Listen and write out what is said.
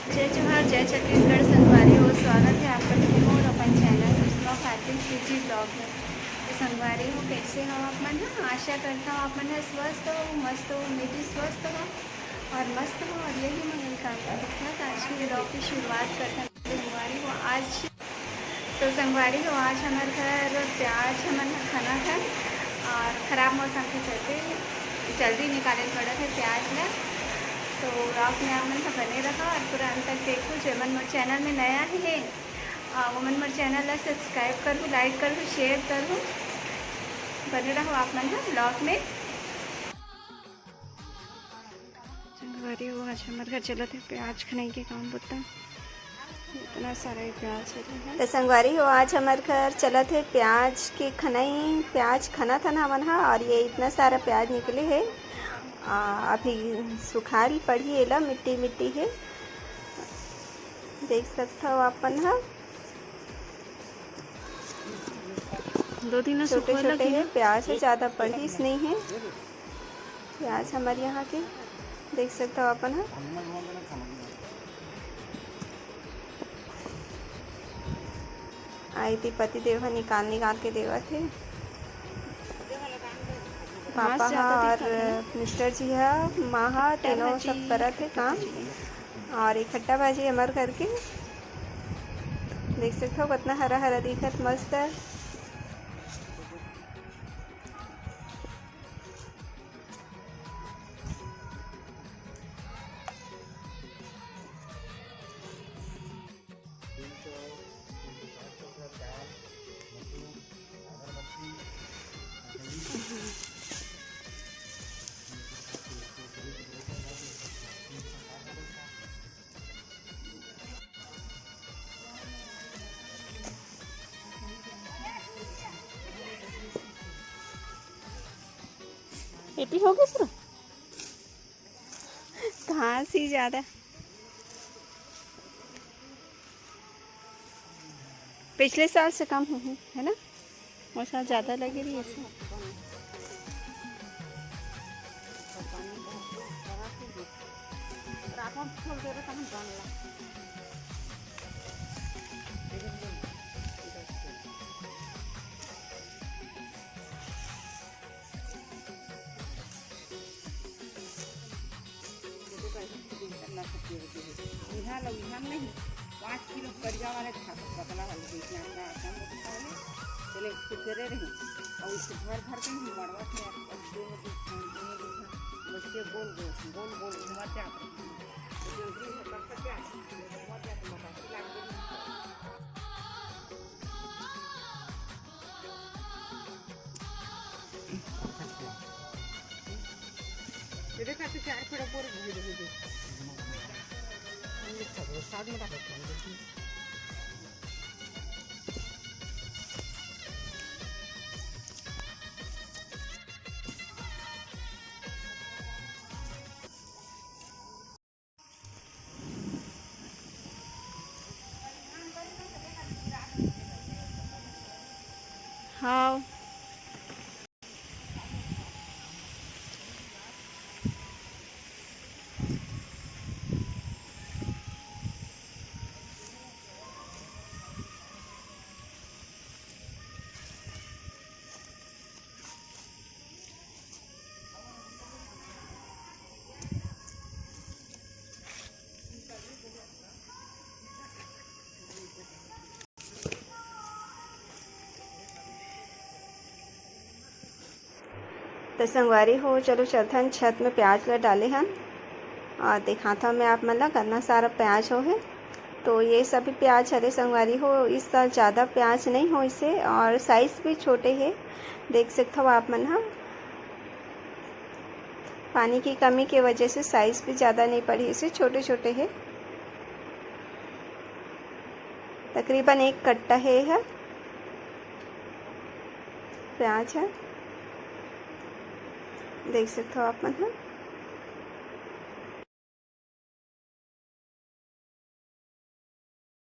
जय जोहार, जय छत्तीसगढ़। संगवारी हो, स्वागत है आपका मोर अपन चैनल सुषमा फैटिंग सीजी ब्लॉग में। तो संगवारी हो, कैसे हो आप मन? आशा करता हूँ आप मन स्वस्थ हो, मस्त हो, मैं भी स्वस्थ हो और मस्त हो और यही मंगल कामना के साथ आज के ब्लॉग की शुरुआत करते हैं। संगवारी हो आज तो संगवारी हो आज हमारे घर प्याज हमन खाना था और ख़राब मौसम के चलते जल्दी निकाले पड़ा है प्याज ला। तो ब्लॉग में आप मन का बने रहा और पूरा अंत तक देखो। जो मन मोर चैनल में नया है वो मन मोर चैनल ला सब्सक्राइब करूँ, लाइक करूँ, शेयर करूँ, बने रहो आप मन का ब्लॉग में। संगवारी हो आज हमारे घर चलत है प्याज खनाई के काम बोता इतना सारा ही प्याज है। तो संगवारी हो आज हमारे घर चलत है प्याज के खनाई। प्याज खना था ना हमन हा और ये इतना सारा प्याज निकले है। अभी सुखाल पड़ी एला मिट्टी मिट्टी है, देख सकते हो अपन हा। दो दिन छोटे छोटे है प्याज है, ज़्यादा बढ़ीस नहीं है प्याज हमारे यहाँ के, देख सकते हो अपन हा। आई थी पति देव निकाल के देवा थे पापा हा और मिस्टर जी है, माँ हा, तीनों सब करत है काम और इकट्ठा भाजी हमारे करके देख सकते हो कितना हरा हरा दिखत मस्त है। इतनी हो गई सर घास ही ज़्यादा, पिछले साल से कम है ना, और साल ज़्यादा लगी रही है। नहीं 5 किलो कड़िया वाले पतला वाले देखना चले फिरे रहे और इससे भर भर के ही मरवा थे बच्चे गोल गोल गोल गोल घुमाते देखा तो 4 फड़ा पूरे साथ में हाँ तो संगवारी हो चलो चौथन छत में प्याज ला डाले हन और दिखाता मैं आप मतलब कितना सारा प्याज हो है। तो ये सभी प्याज हरे संगवारी हो, इस साल ज़्यादा प्याज नहीं हो इसे और साइज़ भी छोटे है, देख सकते हो आप मन हाँ। पानी की कमी की वजह से साइज़ भी ज़्यादा नहीं पड़ी, इसे छोटे छोटे है। तकरीबन 1 कट्टा है प्याज है, देख सकते हो आप मन हाँ।